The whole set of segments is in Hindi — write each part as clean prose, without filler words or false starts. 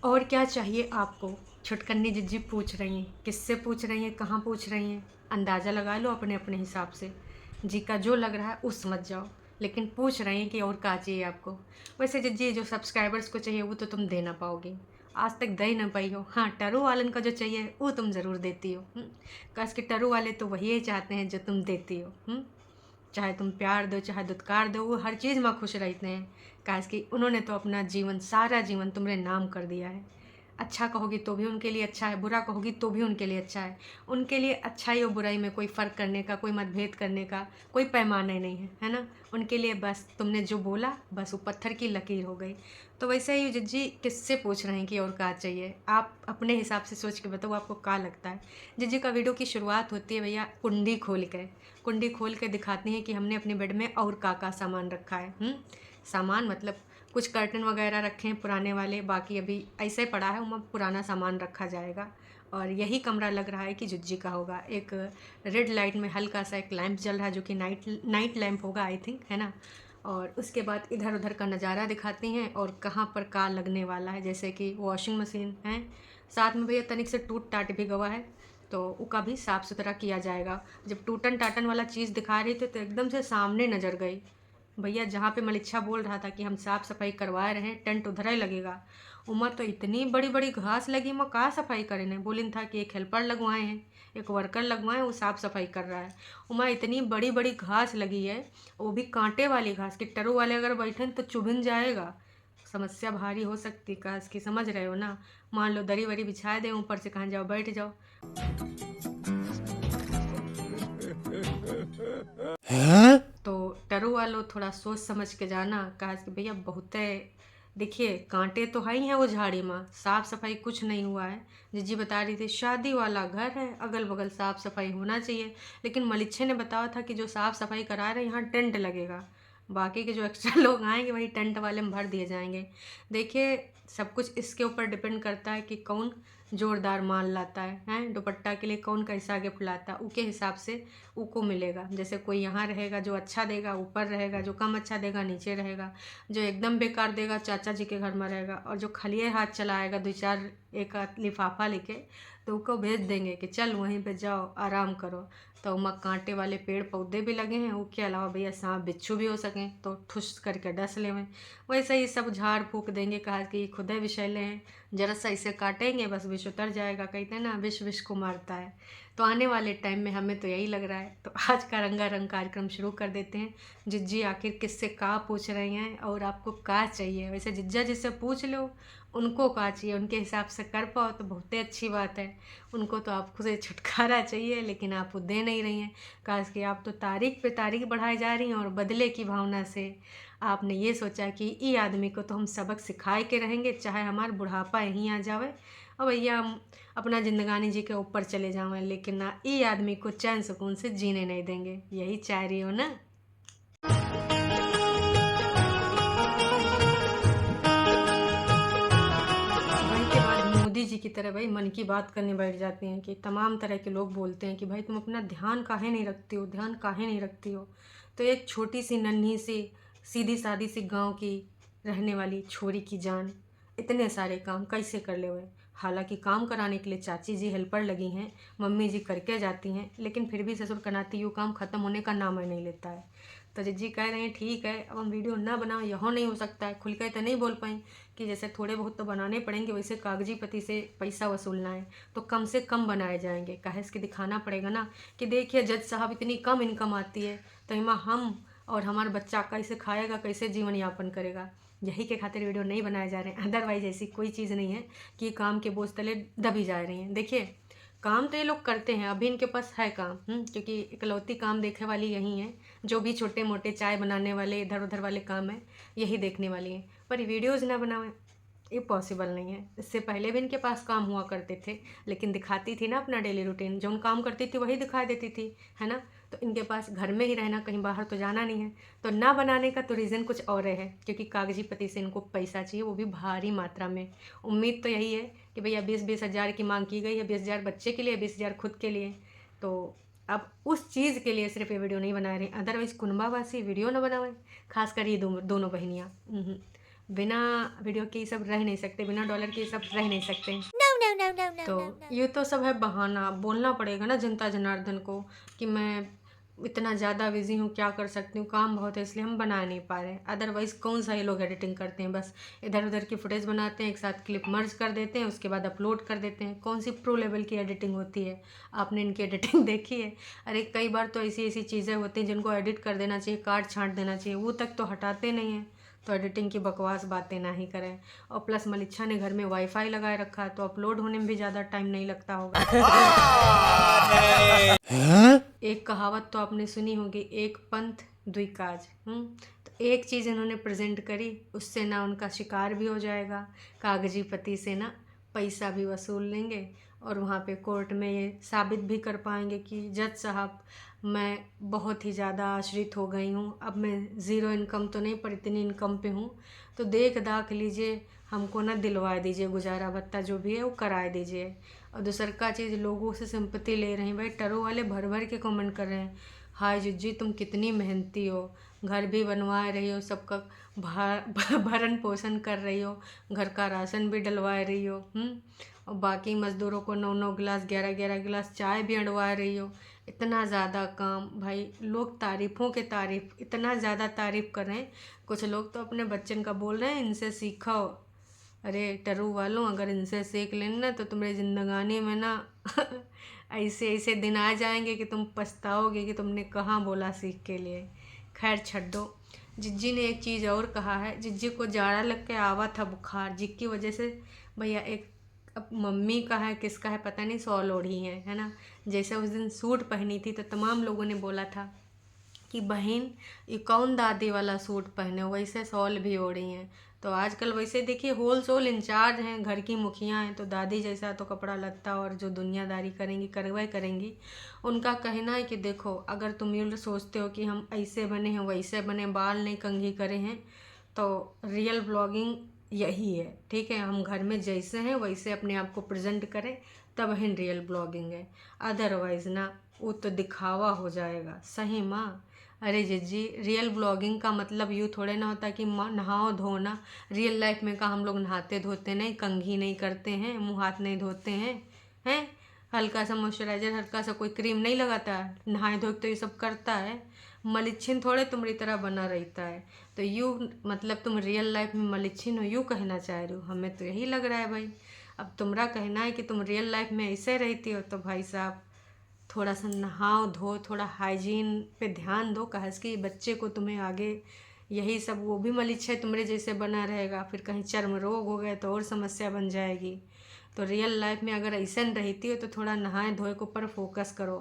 और क्या चाहिए आपको? छुटकन्नी जिज्जी पूछ रही हैं। किससे पूछ रही हैं, कहाँ पूछ रही हैं? अंदाज़ा लगा लो अपने अपने हिसाब से। जी का जो लग रहा है उस समझ जाओ। लेकिन पूछ रही हैं कि और क्या चाहिए आपको। वैसे जिज्जी जो सब्सक्राइबर्स को चाहिए वो तो तुम दे ना पाओगी। आज तक दे ही ना पाई हो। हाँ, टरू वालन का जो चाहिए वो तुम ज़रूर देती हो। कस के टरू वाले तो वही चाहते हैं जो तुम देती हो। चाहे तुम प्यार दो, चाहे दुत्कार दो, वो हर चीज़ में खुश रहते हैं। काश कि उन्होंने तो अपना जीवन, सारा जीवन तुम्हारे नाम कर दिया है। अच्छा कहोगी तो भी उनके लिए अच्छा है, बुरा कहोगी तो भी उनके लिए अच्छा है। उनके लिए अच्छाई और बुराई में कोई फ़र्क करने का, कोई मतभेद करने का कोई पैमाना ही नहीं है ना? उनके लिए बस तुमने जो बोला बस वो पत्थर की लकीर हो गई। तो वैसे ही जिज्जी किससे पूछ रहे हैं कि और क्या चाहिए? आप अपने हिसाब से सोच के बताओ आपको क्या लगता है? जिज्जी का वीडियो की शुरुआत होती है भैया कुंडी खोल के दिखाती हैं कि हमने अपने बेड में और का सामान रखा है। सामान मतलब कुछ कर्टन वगैरह रखे हैं पुराने वाले, बाकी अभी ऐसे पड़ा है, उनमें पुराना सामान रखा जाएगा। और यही कमरा लग रहा है कि जुज्जी का होगा। एक रेड लाइट में हल्का सा एक लैंप जल रहा है जो कि नाइट लैंप होगा आई थिंक, है ना? और उसके बाद इधर उधर का नज़ारा दिखाती हैं और कहाँ पर का लगने वाला है, जैसे कि वॉशिंग मशीन है साथ में भैया, तनिक से टूट टाट भी गवा है तो उसका भी साफ़ सुथरा किया जाएगा। जब टूटन टाटन वाला चीज़ दिखा रही थी तो एकदम से सामने नज़र गई भैया, जहाँ पे मलिच्छा बोल रहा था कि हम साफ़ सफाई करवा रहे हैं, टेंट उधर ही लगेगा। उमा तो इतनी बड़ी बड़ी घास लगी, मैं कहाँ सफाई करे ने बोलिन था कि एक हेल्पर लगवाए हैं, एक वर्कर लगवाए, वो साफ़ सफाई कर रहा है। उमा इतनी बड़ी बड़ी घास लगी है, वो भी कांटे वाली घास कि टरू वाले अगर बैठे तो चुभिन जाएगा। समस्या भारी हो सकती का इसकी, समझ रहे हो ना? मान लो दरी वरी बिछा दे, ऊपर से कहाँ जाओ बैठ जाओ। तो टरू वालों थोड़ा सोच समझ के जाना, कहा कि भैया बहुत है। देखिए कांटे तो है ही हैं वो झाड़ी में, साफ सफाई कुछ नहीं हुआ है। जीजी बता रही थी शादी वाला घर है, अगल बगल साफ सफाई होना चाहिए। लेकिन मलिच्छे ने बताया था कि जो साफ सफाई करा रहे हैं यहाँ टेंट लगेगा, बाकी के जो एक्स्ट्रा लोग आएंगे वही टेंट वाले में भर दिए जाएंगे। देखिए सब कुछ इसके ऊपर डिपेंड करता है कि कौन जोरदार माल लाता है, हैं दुपट्टा के लिए कौन कैसा गिफ्ट लाता है, उसके हिसाब से उको मिलेगा। जैसे कोई यहाँ रहेगा जो अच्छा देगा ऊपर रहेगा, जो कम अच्छा देगा नीचे रहेगा, जो एकदम बेकार देगा चाचा जी के घर में रहेगा, और जो खलिए हाथ चलाएगा दो चार एक आध लिफाफा लेके तो उसको भेज देंगे कि चल वहीं पे जाओ आराम करो। तो वहाँ कांटे वाले पेड़ पौधे भी लगे हैं, उसके अलावा भैया सांप बिच्छू भी हो सकें तो ठुस करके डस लेवें। वैसे ही सब झाड़ फूक देंगे, कहा कि खुदे विषैले हैं, जरा सा इसे काटेंगे बस विष उतर जाएगा। कहते हैं ना विष विष को मारता है। तो आने वाले टाइम में हमें तो यही लग रहा है। तो आज का रंगारंग कार्यक्रम शुरू कर देते हैं। जिज्जी आखिर किससे का पूछ रही हैं और आपको का चाहिए? वैसे जिज्जा जिससे पूछ लो उनको का चाहिए, उनके हिसाब से कर पाओ तो बहुत ही अच्छी बात है। उनको तो आपको से छुटकारा चाहिए लेकिन आप वो दे नहीं रही हैं। काश कि आप तो तारीख पे तारीख बढ़ाई जा रही हैं और बदले की भावना से आपने ये सोचा कि ई आदमी को तो हम सबक सिखाए के रहेंगे, चाहे हमारा बुढ़ापा यहीं आ जावे और भैया हम अपना जिंदगानी जी के ऊपर चले जावें, लेकिन ना ई आदमी को चैन सुकून से जीने नहीं देंगे। यही चाह रही हो ना? वही के बाद मोदी जी की तरह भाई मन की बात करने बैठ जाते हैं कि तमाम तरह के लोग बोलते हैं कि भाई तुम अपना ध्यान काहे नहीं रखती हो, ध्यान काहे नहीं रखती हो। तो एक छोटी सी नन्ही सी सीधी सादी सी गांव की रहने वाली छोरी की जान इतने सारे काम कैसे कर ले हुए। हालांकि काम कराने के लिए चाची जी हेल्पर लगी हैं, मम्मी जी करके जाती हैं, लेकिन फिर भी ससुर कनाती यू काम ख़त्म होने का नाम ही नहीं लेता है। तो जिज्जी कह रहे हैं ठीक है अब हम वीडियो ना बनाओ, यहो नहीं हो सकता है, खुल के तो नहीं बोल पाएँ कि जैसे थोड़े बहुत तो बनाने पड़ेंगे, वैसे कागजी पति से पैसा वसूलना है तो कम से कम बनाए जाएंगे। काहे इसके दिखाना पड़ेगा ना कि देखिए जज साहब इतनी कम इनकम आती है तो इमा हम और हमारा बच्चा कैसे खाएगा, कैसे जीवन यापन करेगा। यही के खातिर वीडियो नहीं बनाए जा रहे हैं, अदरवाइज ऐसी कोई चीज़ नहीं है कि काम के बोझ तले दबी जा रही हैं। देखिए काम तो ये लोग करते हैं, अभी इनके पास है काम, क्योंकि इकलौती काम देखने वाली यही है। जो भी छोटे मोटे चाय बनाने वाले इधर उधर वाले काम है यही देखने वाली हैं, पर वीडियोज़ ना बनाएं ये पॉसिबल नहीं है। इससे पहले भी इनके पास काम हुआ करते थे, लेकिन दिखाती थी ना अपना डेली रूटीन, जो उन काम करती थी वही दिखा देती थी, है ना? तो इनके पास घर में ही रहना, कहीं बाहर तो जाना नहीं है। तो ना बनाने का तो रीज़न कुछ और है, क्योंकि कागजी पति से इनको पैसा चाहिए, वो भी भारी मात्रा में। उम्मीद तो यही है कि भैया 20-20 हज़ार की मांग की गई है, 20 हज़ार बच्चे के लिए, 20 हज़ार खुद के लिए। तो अब उस चीज़ के लिए सिर्फ ये वीडियो नहीं बना रहे, अदरवाइज कुनबावासी वीडियो ना बनावें, खासकर ये दोनों बहनियाँ। बिना वीडियो के ये सब रह नहीं सकते, बिना डॉलर के ये सब रह नहीं सकते। तो ये तो सब है बहाना, बोलना पड़ेगा ना जनता जनार्दन को कि मैं इतना ज़्यादा बिजी हूँ, क्या कर सकती हूँ, काम बहुत है इसलिए हम बना नहीं पा रहे। अदरवाइज़ कौन सा ये लोग एडिटिंग करते हैं, बस इधर उधर की फुटेज बनाते हैं, एक साथ क्लिप मर्ज कर देते हैं, उसके बाद अपलोड कर देते हैं। कौन सी प्रो लेवल की एडिटिंग होती है? आपने इनकी एडिटिंग देखी है? अरे कई बार तो ऐसी ऐसी चीज़ें होती हैं जिनको एडिट कर देना चाहिए, काट छाँट देना चाहिए, वो तक तो हटाते नहीं हैं। तो एडिटिंग की बकवास बातें ना ही करें। और प्लस मलिच्छा ने घर में वाईफाई लगाए रखा है, तो अपलोड होने में भी ज़्यादा टाइम नहीं लगता होगा। एक कहावत तो आपने सुनी होगी, एक पंथ दुई काज। तो एक चीज़ इन्होंने प्रेजेंट करी, उससे ना उनका शिकार भी हो जाएगा, कागजी पति से ना पैसा भी वसूल लेंगे, और वहाँ पे कोर्ट में ये साबित भी कर पाएंगे कि जज साहब मैं बहुत ही ज़्यादा आश्रित हो गई हूँ, अब मैं ज़ीरो इनकम तो नहीं पर इतनी इनकम पे हूँ, तो देख दाख लीजिए, हमको ना दिलवा दीजिए, गुजारा भत्ता जो भी है वो कराए दीजिए। और दूसर का चीज़, लोगों से सिंपत्ति ले रहे हैं भाई, टरो वाले भर भर के कमेंट कर रहे हैं, हाय जिज्जी तुम कितनी मेहनती हो, घर भी बनवा रही हो, सबका भरण पोषण कर रही हो, घर का राशन भी डलवा रही हो, और बाकी मज़दूरों को 9-9 गिलास 11-11 गिलास चाय भी अड़वा रही हो। इतना ज़्यादा काम भाई, लोग तारीफ़ों के तारीफ़, इतना ज़्यादा तारीफ़ कर रहे हैं। कुछ लोग तो अपने बच्चन का बोल रहे हैं इनसे सीखो। अरे टरू वालों, अगर इनसे सीख लेना तो तुम्हारी ज़िंदगानी में ना ऐसे ऐसे दिन आ जाएंगे कि तुम पछताओगे कि तुमने कहाँ बोला सीख के लिए। खैर छड्डो। जिज्जी ने एक चीज़ और कहा है, जिज्जी को जाड़ा लग के आवा था बुखार, जिसकी वजह से भैया एक, अब मम्मी का है किसका है पता नहीं, सॉल ओढ़ी है ना। जैसे उस दिन सूट पहनी थी तो तमाम लोगों ने बोला था कि बहन ये कौन दादी वाला सूट पहने हो, वैसे सॉल भी ओढ़ी हैं। तो आजकल वैसे देखिए होल सोल इंचार्ज हैं, घर की मुखिया हैं, तो दादी जैसा तो कपड़ा लत्ता और जो दुनियादारी करेंगी करवाई करेंगी। उनका कहना है कि देखो, अगर तुम ये सोचते हो कि हम ऐसे बने हैं वैसे बने, बाल नहीं कंघी करे हैं, तो रियल ब्लॉगिंग यही है, ठीक है। हम घर में जैसे हैं वैसे अपने आप को प्रेजेंट करें, तब ही रियल ब्लॉगिंग है। अदरवाइज़ ना वो तो दिखावा हो जाएगा। सही माँ। अरे जिज्जी, रियल ब्लॉगिंग का मतलब यूँ थोड़े ना होता कि नहाओ धोना। रियल लाइफ में का हम लोग नहाते धोते नहीं, कंघी नहीं करते हैं, मुँह हाथ नहीं धोते हैं हल्का सा मॉइस्चराइजर, हल्का सा कोई क्रीम नहीं लगाता है, नहाए धो तो ये सब करता है। मलिच्छिन थोड़े तुम्हारी तरह बना रहता है। तो यूँ मतलब तुम रियल लाइफ में मलिच्छिन हो, यूँ कहना चाह रहे हो? हमें तो यही लग रहा है भाई। अब तुम्हारा कहना है कि तुम रियल लाइफ में ऐसे रहती हो, तो भाई साहब थोड़ा सा नहाओ धो, थोड़ा हाइजीन पे ध्यान दो, कहे कि बच्चे को तुम्हें आगे यही सब, वो भी मलिच्छ है तुम्हारे जैसे बना रहेगा, फिर कहीं चर्म रोग हो गए तो और समस्या बन जाएगी। तो रियल लाइफ में अगर ऐसा रहती हो तो थोड़ा नहाए धोए के ऊपर फोकस करो।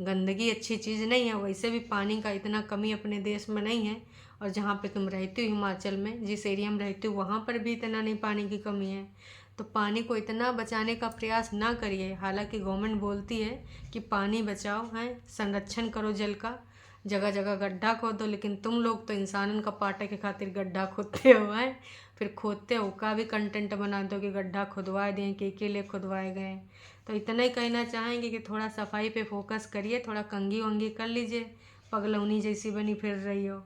गंदगी अच्छी चीज़ नहीं है, वैसे भी पानी का इतना कमी अपने देश में नहीं है, और जहाँ पे तुम रहती हो हिमाचल में, जिस एरिया में रहती हो वहाँ पर भी इतना नहीं पानी की कमी है। तो पानी को इतना बचाने का प्रयास ना करिए। हालांकि गवर्नमेंट बोलती है कि पानी बचाओ, हैं संरक्षण करो जल का, जगह जगह गड्ढा खोदो, लेकिन तुम लोग तो इंसानन का पाटे के खातिर गड्ढा खोदते हो हैं, फिर खोदते हो का भी कंटेंट बना दो कि गड्ढा खुदवाए दें के लिए खुदवाए गए। तो इतना ही कहना चाहेंगे कि थोड़ा सफाई पे फोकस करिए, थोड़ा कंघी वंगी कर लीजिए, पगलौनी जैसी बनी फिर रही हो।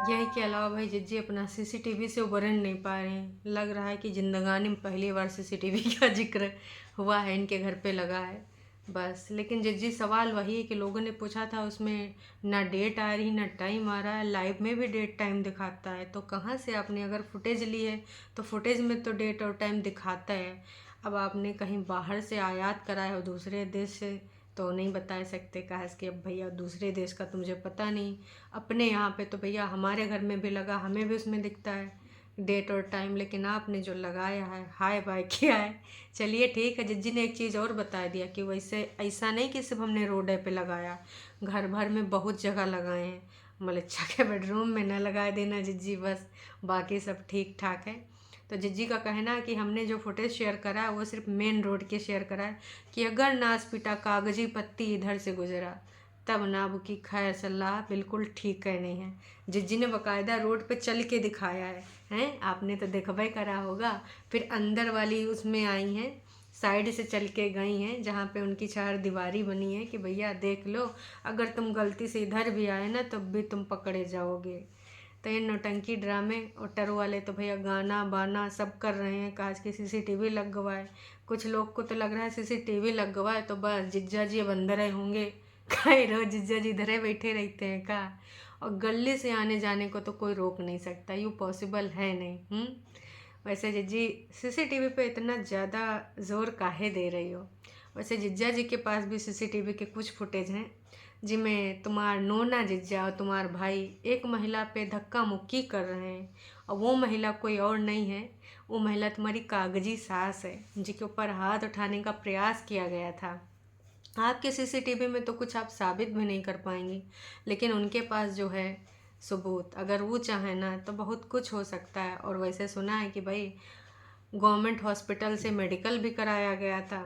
यही के अलावा भाई जिज्जी अपना सीसीटीवी से उबर नहीं पा रहे हैं। लग रहा है कि जिंदगानी में पहली बार सीसीटीवी का जिक्र हुआ है, इनके घर पे लगा है बस। लेकिन जिज्जी सवाल वही है कि लोगों ने पूछा था, उसमें ना डेट आ रही ना टाइम आ रहा है, लाइव में भी डेट टाइम दिखाता है, तो कहाँ से आपने अगर फुटेज ली है तो फुटेज में तो डेट और टाइम दिखाता है। अब आपने कहीं बाहर से आयात कराया हो दूसरे देश से तो नहीं बता सकते, कहा कि अब भैया दूसरे देश का तो मुझे पता नहीं, अपने यहाँ पे तो भैया हमारे घर में भी लगा, हमें भी उसमें दिखता है डेट और टाइम, लेकिन आपने जो लगाया है हाय बाय किया है। चलिए ठीक है। जिज्जी ने एक चीज़ और बता दिया कि वैसे ऐसा नहीं कि सिर्फ हमने रोड पे लगाया, घर भर में बहुत जगह लगाए हैं, मलिच्छा के बेडरूम में न लगाए देना जिज्जी बस, बाकी सब ठीक ठाक है। तो जिज्जी का कहना है कि हमने जो फुटेज शेयर करा है वो सिर्फ मेन रोड के शेयर करा है, कि अगर नाच पिटा कागजी पत्ती इधर से गुजरा तब नाब की खैर सलाह बिल्कुल ठीक है नहीं है। जिज्जी ने बकायदा रोड पे चल के दिखाया है आपने तो देखबे करा होगा। फिर अंदर वाली उसमें आई हैं, साइड से चल के गई हैं जहाँ पे उनकी चार दीवारी बनी है कि भैया देख लो, अगर तुम गलती से इधर भी आए ना तब भी तुम पकड़े जाओगे। तो ये नौटंकी ड्रामे और टरू वाले तो भैया गाना बाना सब कर रहे हैं। काश की सीसीटीवी लग गवा है। कुछ लोग को तो लग रहा है सीसीटीवी लग गवा है तो बस जिज्जा जी अब अंदर ही होंगे। कहे रहो जिज्जा जी इधर ही बैठे रहते हैं का। और गली से आने जाने को तो कोई रोक नहीं सकता, यूँ पॉसिबल है नहीं। वैसे जिज्जी सीसीटीवी पे इतना ज़्यादा जोर काहे दे रही हो। वैसे जिज्जा जी के पास भी सीसीटीवी के कुछ फुटेज हैं जिनमें तुम्हार नोना जिज्जा और तुम्हार भाई एक महिला पे धक्का मुक्की कर रहे हैं। और वो महिला कोई और नहीं है, वो महिला तुम्हारी कागजी सास है जिनके ऊपर हाथ उठाने का प्रयास किया गया था। आपके सीसीटीवी में तो कुछ आप साबित भी नहीं कर पाएंगी, लेकिन उनके पास जो है सबूत, अगर वो चाहे ना तो बहुत कुछ हो सकता है। और वैसे सुना है कि भाई गवर्नमेंट हॉस्पिटल से मेडिकल भी कराया गया था।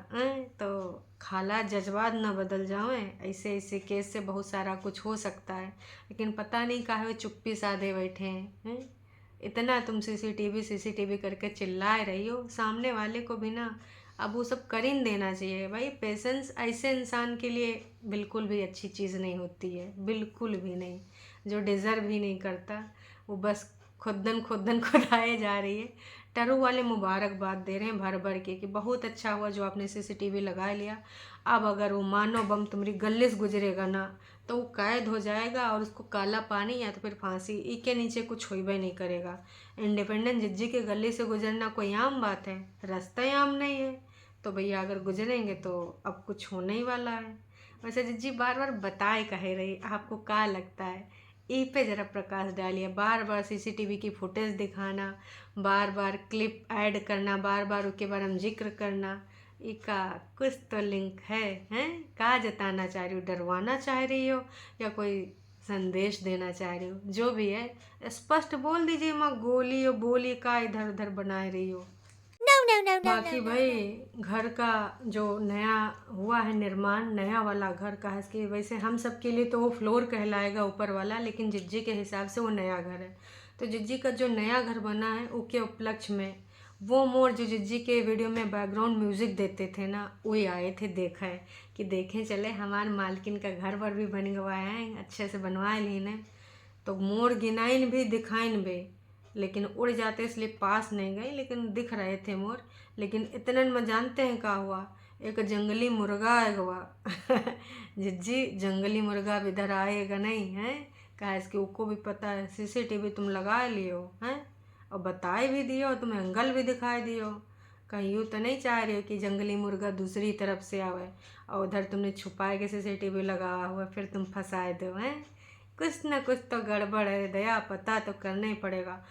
तो खाला जज्बात ना बदल जाएं, ऐसे ऐसे केस से बहुत सारा कुछ हो सकता है। लेकिन पता नहीं काहे वो चुप्पी साधे बैठे हैं। इतना तुम सीसीटीवी करके चिल्ला रही हो, सामने वाले को भी ना अब वो सब कर ही देना चाहिए। भाई पेशेंस ऐसे इंसान के लिए बिल्कुल भी अच्छी चीज़ नहीं होती है, बिल्कुल भी नहीं। जो डिज़र्व ही नहीं करता वो बस खुदन खुदाए जा रही है। टरू वाले मुबारकबाद दे रहे हैं भर भर के कि बहुत अच्छा हुआ जो आपने सीसीटीवी लगा लिया। अब अगर वो मानो बम तुम्हारी गले से गुजरेगा ना तो वो कैद हो जाएगा और उसको काला पानी या तो फिर फांसी के नीचे कुछ होइबे नहीं करेगा। इंडिपेंडेंट जिज्जी के गले से गुजरना कोई आम बात है, रास्ता ही आम नहीं है। तो भैया अगर गुजरेंगे तो अब कुछ होने ही वाला है। वैसे जिज्जी बार बार बताए कहे रही, आपको क्या लगता है? ई पे ज़रा प्रकाश डालिए। बार बार सीसीटीवी की फुटेज दिखाना, बार बार क्लिप ऐड करना, बार बार उसके बारे में जिक्र करना, इसका कुछ तो लिंक है? क्या जताना चाह रही हो? डरवाना चाह रही हो या कोई संदेश देना चाह रही हो? जो भी है स्पष्ट बोल दीजिए। माँ गोली और बोली का इधर उधर बना रही हो। बाकी भाई घर का जो नया हुआ है निर्माण, नया वाला घर का है कि वैसे हम सब के लिए तो वो फ्लोर कहलाएगा ऊपर वाला, लेकिन जिज्जी के हिसाब से वो नया घर है। तो जिज्जी का जो नया घर बना है उसके उपलक्ष्य में वो मोर जो जिज्जी के वीडियो में बैकग्राउंड म्यूज़िक देते थे ना, वही आए थे। देखा है कि देखें चले हमारे मालकिन का घर पर भी बन गया है, अच्छे से बनवा लीन। तो मोर गिनाइन भी दिखाइन भी, लेकिन उड़ जाते इसलिए पास नहीं गए, लेकिन दिख रहे थे मोर। लेकिन इतने में जानते हैं क्या हुआ? एक जंगली मुर्गा आएगा। जिज्जी जंगली मुर्गा भी इधर आएगा नहीं है, कहा इसके उसको भी पता है सीसीटीवी तुम लगा लियो हैं और बताए भी दियो, तुम्हें एंगल भी दिखाई दियो। कहीं यूँ तो नहीं चाह रही हो कि जंगली मुर्गा दूसरी तरफ से आवे और उधर तुमने छुपाए के सीसीटीवी लगा हुआ फिर तुम फंसाए दो हैं? कुछ ना कुछ तो गड़बड़ है दया, पता तो करना ही पड़ेगा।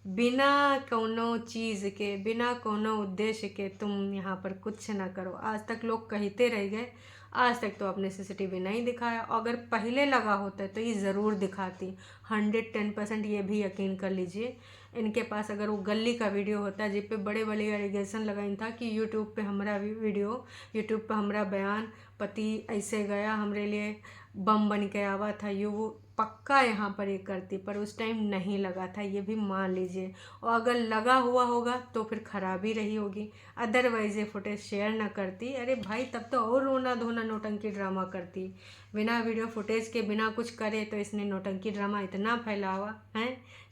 बिना कोनो चीज़ के, बिना कोनो उद्देश्य के तुम यहाँ पर कुछ ना करो। आज तक लोग कहते रह गए, आज तक तो आपने सीसीटीवी नहीं दिखाया। अगर पहले लगा होता तो ये ज़रूर दिखाती, 110% ये भी यकीन कर लीजिए। इनके पास अगर वो गली का वीडियो होता जिस पे बड़े बड़े एलिगेशन लगाइन था कि यूट्यूब पे हमारा वीडियो, यूट्यूब पे हमारा बयान, पति ऐसे गया हमरे लिए बम बन के आवा था, ये वो पक्का यहाँ पर ये करती। पर उस टाइम नहीं लगा था, ये भी मान लीजिए। और अगर लगा हुआ होगा तो फिर खराबी रही होगी, अदरवाइज ये फुटेज शेयर ना करती। अरे भाई तब तो और रोना धोना नौटंकी ड्रामा करती। बिना वीडियो फुटेज के बिना कुछ करे तो इसने नौटंकी ड्रामा इतना फैलावा है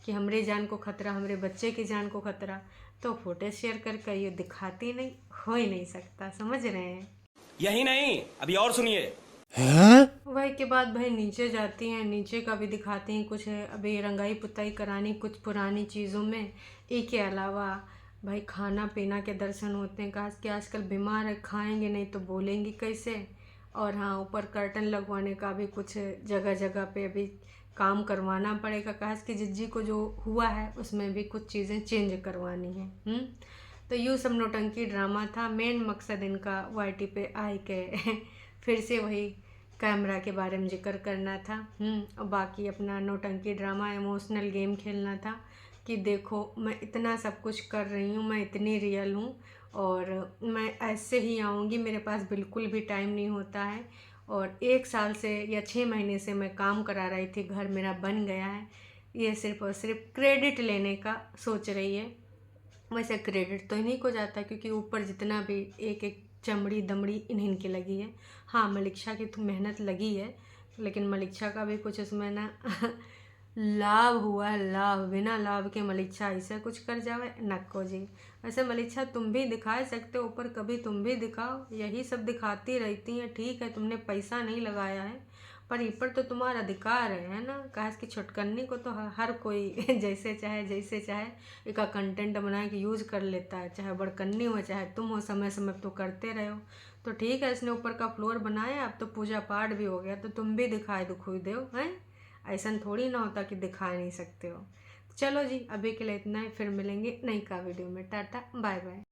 कि हमरे जान को खतरा, हमरे बच्चे की जान को खतरा। तो फुटेज शेयर करके ये दिखाती नहीं, हो ही नहीं सकता, समझ रहे हैं? यही नहीं, अभी और सुनिए। वही के बाद भाई नीचे जाती हैं, नीचे का भी दिखाती हैं कुछ है, अभी रंगाई पुताई करानी कुछ पुरानी चीज़ों में। के अलावा भाई खाना पीना के दर्शन होते हैं। कहा कि आजकल बीमार है, खाएंगे नहीं तो बोलेंगी कैसे। और हाँ, ऊपर कर्टन लगवाने का भी कुछ जगह जगह पे अभी काम करवाना पड़ेगा। कहा कि जिज्जी को जो हुआ है उसमें भी कुछ चीज़ें चेंज करवानी है। तो यूँ सब नौटंकी ड्रामा था। मेन मकसद इनका YT पे आए के फिर से वही कैमरा के बारे में जिक्र करना था। और बाकी अपना नौटंकी ड्रामा इमोशनल गेम खेलना था कि देखो मैं इतना सब कुछ कर रही हूँ, मैं इतनी रियल हूँ और मैं ऐसे ही आऊँगी, मेरे पास बिल्कुल भी टाइम नहीं होता है। और 1 साल से या 6 महीने से मैं काम करा रही थी, घर मेरा बन गया है। ये सिर्फ और सिर्फ क्रेडिट लेने का सोच रही है। वैसे क्रेडिट तो इन्हीं को जाता है क्योंकि ऊपर जितना भी एक एक चमड़ी दमड़ी इन्हीं की लगी है। हाँ, मलिक्षा की तो मेहनत लगी है, लेकिन मलिक्षा का भी कुछ उसमें ना लाभ हुआ है लाभ, बिना लाभ के मलिच्छा ऐसे कुछ कर जावे नको जी। वैसे मलिच्छा तुम भी दिखा सकते हो ऊपर, कभी तुम भी दिखाओ, यही सब दिखाती रहती हैं। ठीक है तुमने पैसा नहीं लगाया है पर इन पर तो तुम्हारा अधिकार है ना। कहा कि छुटकन्नी को तो हर कोई जैसे चाहे एक कंटेंट बना के यूज कर लेता है, चाहे बड़कन्नी हो चाहे तुम हो, समय समय तो करते रहे हो। तो ठीक है इसने ऊपर का फ्लोर बनाया, अब तो पूजा पाठ भी हो गया तो तुम भी दिखाए दुखोई दो हैं। ऐसा थोड़ी ना होता कि दिखा नहीं सकते हो। चलो जी अभी के लिए इतना ही, फिर मिलेंगे नई का वीडियो में। Tata bye bye.